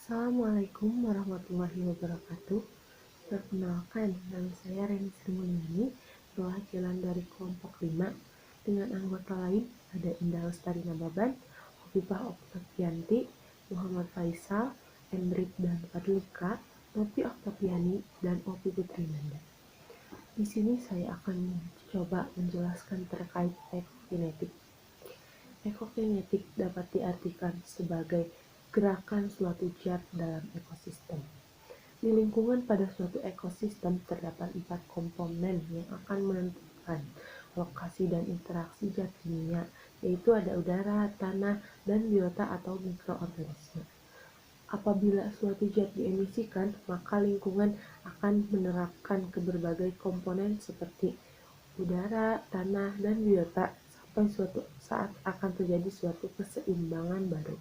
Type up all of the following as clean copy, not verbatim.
Assalamualaikum warahmatullahi wabarakatuh. Perkenalkan, nama saya Reni Srimulyani, perwakilan dari kelompok 5. Dengan anggota lain ada Indah Lestari Nababan, Hofifah Oktavianti, Muhammad Faisal, Endrik dan Fadlika, Nopi Oktaviani, dan Opi Putrinanda. Di sini saya akan mencoba menjelaskan terkait ekokinetik. Ekokinetik dapat diartikan sebagai gerakan suatu zat dalam ekosistem. Di lingkungan pada suatu ekosistem terdapat 4 komponen yang akan menentukan lokasi dan interaksi zat kimia, yaitu ada udara, tanah, dan biota atau mikroorganisme. Apabila suatu zat diemisikan, maka lingkungan akan menerapkan ke berbagai komponen seperti udara, tanah, dan biota sampai suatu saat akan terjadi suatu keseimbangan baru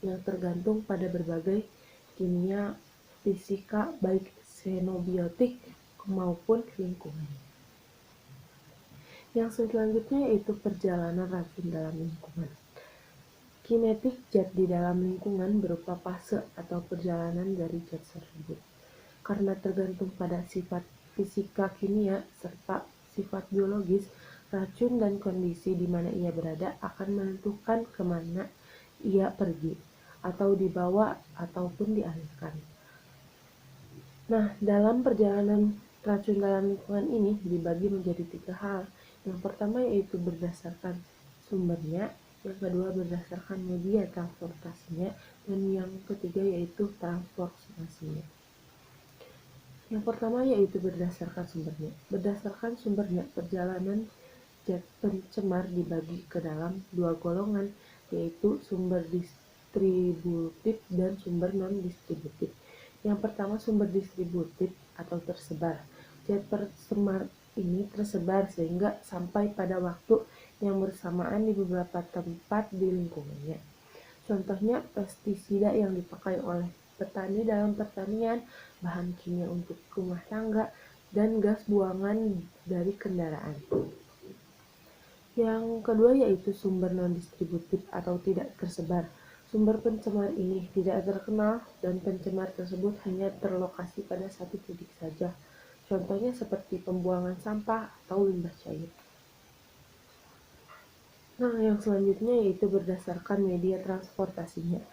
yang tergantung pada berbagai kimia, fisika, baik xenobiotik maupun lingkungan. Yang selanjutnya yaitu perjalanan racun dalam lingkungan. Kinetik zat di dalam lingkungan berupa fase atau perjalanan dari zat tersebut. Karena tergantung pada sifat fisika kimia serta sifat biologis, racun dan kondisi di mana ia berada akan menentukan kemana ia pergi, atau dibawa ataupun dialihkan. Nah, dalam perjalanan racun dalam lingkungan ini dibagi menjadi 3 hal. Yang pertama yaitu berdasarkan sumbernya, yang kedua berdasarkan media transportasinya, dan yang ketiga yaitu transformasinya. Yang pertama yaitu berdasarkan sumbernya. Berdasarkan sumbernya, perjalanan zat pencemar dibagi ke dalam 2 golongan, yaitu sumber distributif dan sumber non-distributif. Yang pertama sumber distributif atau tersebar. Zat pencemar ini tersebar sehingga sampai pada waktu yang bersamaan di beberapa tempat di lingkungannya. Contohnya pestisida yang dipakai oleh petani dalam pertanian, bahan kimia untuk rumah tangga, dan gas buangan dari kendaraan. Yang kedua yaitu sumber non-distributif atau tidak tersebar. Sumber pencemar ini tidak terkenal dan pencemar tersebut hanya terlokasi pada satu titik saja. Contohnya seperti pembuangan sampah atau limbah cair. Nah, yang selanjutnya yaitu berdasarkan media transportasinya.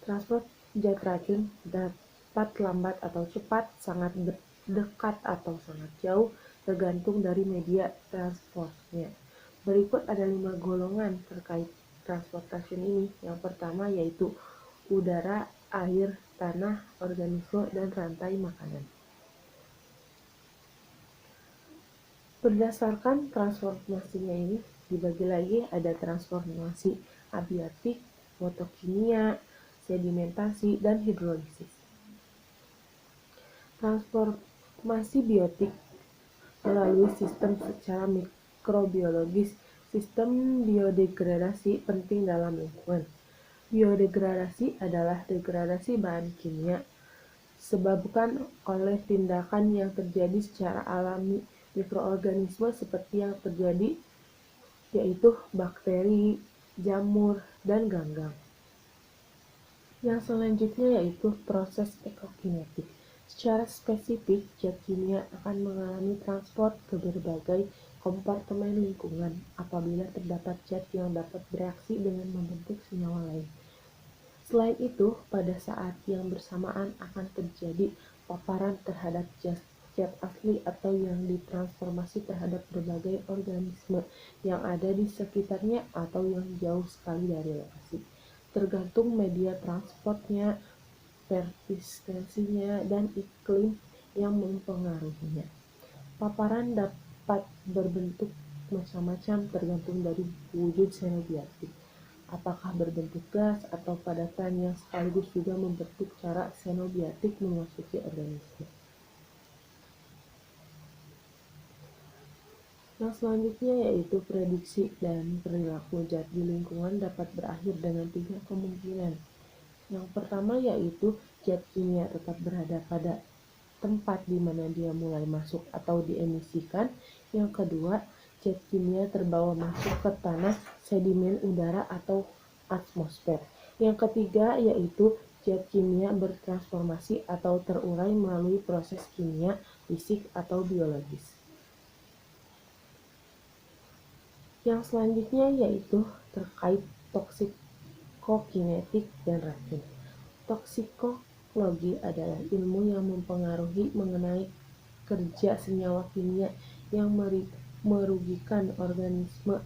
Transport zat racun dapat lambat atau cepat, sangat dekat atau sangat jauh, tergantung dari media transportnya. Berikut ada 5 golongan terkait transportasi ini. Yang pertama yaitu udara, air, tanah, organisme, dan rantai makanan. Berdasarkan transformasinya ini dibagi lagi ada transformasi abiotik, fotokimia, sedimentasi, dan hidrolisis. Transformasi biotik melalui sistem secara mikrobiologis. Sistem biodegradasi penting dalam lingkungan. Biodegradasi adalah degradasi bahan kimia disebabkan oleh tindakan yang terjadi secara alami mikroorganisme seperti yang terjadi yaitu bakteri, jamur, dan ganggang. Yang selanjutnya yaitu proses ekokinetik. Secara spesifik, zat kimia akan mengalami transport ke berbagai kompartemen lingkungan apabila terdapat zat yang dapat bereaksi dengan membentuk senyawa lain. Selain itu, pada saat yang bersamaan akan terjadi paparan terhadap zat asli atau yang ditransformasi terhadap berbagai organisme yang ada di sekitarnya atau yang jauh sekali dari lokasi. Tergantung media transportnya, persistensinya, dan iklim yang mempengaruhinya. Paparan dapat berbentuk macam-macam tergantung dari wujud xenobiotik. Apakah berbentuk gas atau padatan yang sekaligus juga membentuk cara xenobiotik memasuki organisme. Yang selanjutnya yaitu prediksi dan perilaku zat di lingkungan dapat berakhir dengan 3 kemungkinan. Yang pertama yaitu zat kimia tetap berada pada tempat di mana dia mulai masuk atau diemisikan. Yang kedua, zat kimia terbawa masuk ke tanah, sedimen, udara, atau atmosfer. Yang ketiga yaitu zat kimia bertransformasi atau terurai melalui proses kimia, fisik, atau biologis. Yang selanjutnya yaitu terkait toksikokinetik dan racun. Toksikologi adalah ilmu yang mempengaruhi mengenai kerja senyawa kimia yang merugikan organisme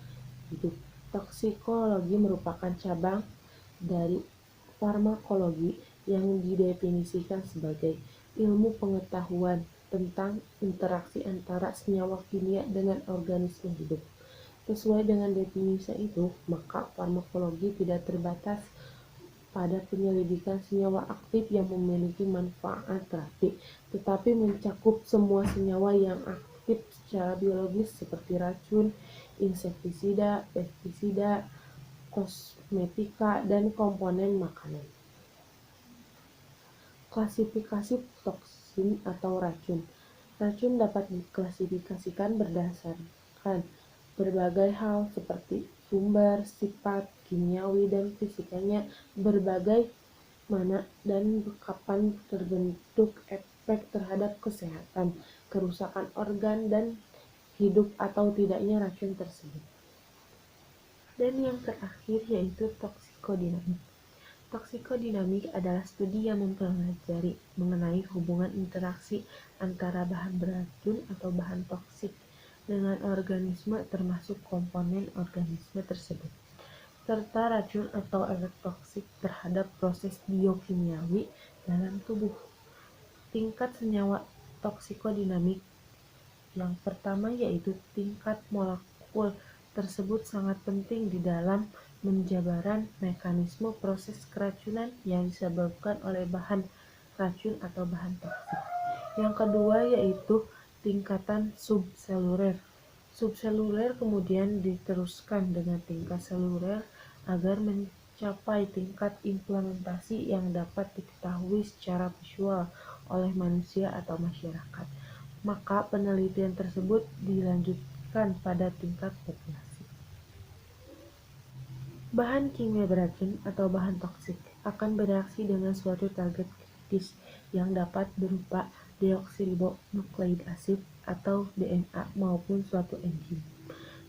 hidup. Toksikologi merupakan cabang dari farmakologi yang didefinisikan sebagai ilmu pengetahuan tentang interaksi antara senyawa kimia dengan organisme hidup. Sesuai dengan definisi itu, maka farmakologi tidak terbatas pada penyelidikan senyawa aktif yang memiliki manfaat terapi, tetapi mencakup semua senyawa yang aktif secara biologis seperti racun, insektisida, pestisida, kosmetika, dan komponen makanan. Klasifikasi toksin atau racun. Racun dapat diklasifikasikan berdasarkan berbagai hal seperti sumber, sifat, kimiawi, dan fisikanya berbagai mana dan kapan terbentuk efek terhadap kesehatan, kerusakan organ, dan hidup atau tidaknya racun tersebut. Dan yang terakhir yaitu toksikodinamik. Toksikodinamik adalah studi yang mempelajari mengenai hubungan interaksi antara bahan beracun atau bahan toksik dengan organisme termasuk komponen organisme tersebut, serta racun atau efek toksik terhadap proses biokimiawi dalam tubuh. Tingkat senyawa toksikodinamik yang pertama yaitu tingkat molekul tersebut sangat penting di dalam menjabaran mekanisme proses keracunan yang disebabkan oleh bahan racun atau bahan toksik. Yang kedua yaitu tingkatan subseluler. Subseluler kemudian diteruskan dengan tingkat seluler agar mencapai tingkat implementasi yang dapat diketahui secara visual oleh manusia atau masyarakat. Maka penelitian tersebut dilanjutkan pada tingkat populasi. Bahan kimia beracun atau bahan toksik akan bereaksi dengan suatu target kritis yang dapat berupa deoksiribonukleik asid atau DNA maupun suatu enzim.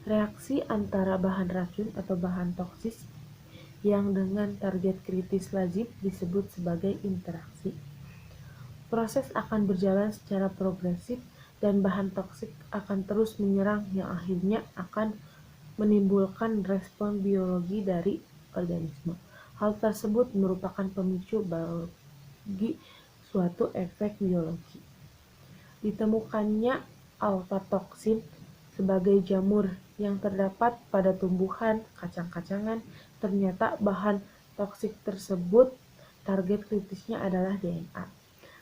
Reaksi antara bahan racun atau bahan toksik yang dengan target kritis lazim disebut sebagai interaksi. Proses akan berjalan secara progresif dan bahan toksik akan terus menyerang yang akhirnya akan menimbulkan respon biologi dari organisme. Hal tersebut merupakan pemicu bagi suatu efek biologi. Ditemukannya alfa-toksin sebagai jamur yang terdapat pada tumbuhan kacang-kacangan, ternyata bahan toksik tersebut target kritisnya adalah DNA.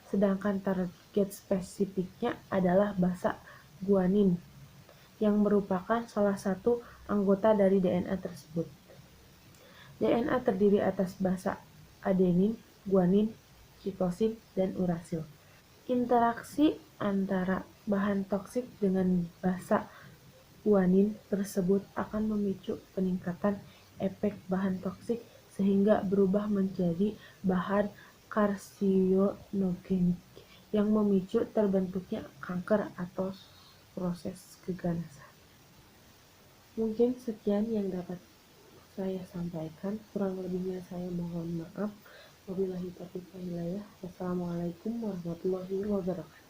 Sedangkan target spesifiknya adalah basa guanin yang merupakan salah satu anggota dari DNA tersebut. DNA terdiri atas basa adenin, guanin, sitosin, dan urasil. Interaksi antara bahan toksik dengan basa guanin tersebut akan memicu peningkatan efek bahan toksik sehingga berubah menjadi bahan karsinogenik yang memicu terbentuknya kanker atau proses keganasan. Mungkin sekian yang dapat saya sampaikan, kurang lebihnya saya mohon maaf. Wabillahi taufiq wal hidayah. Wassalamualaikum warahmatullahi wabarakatuh.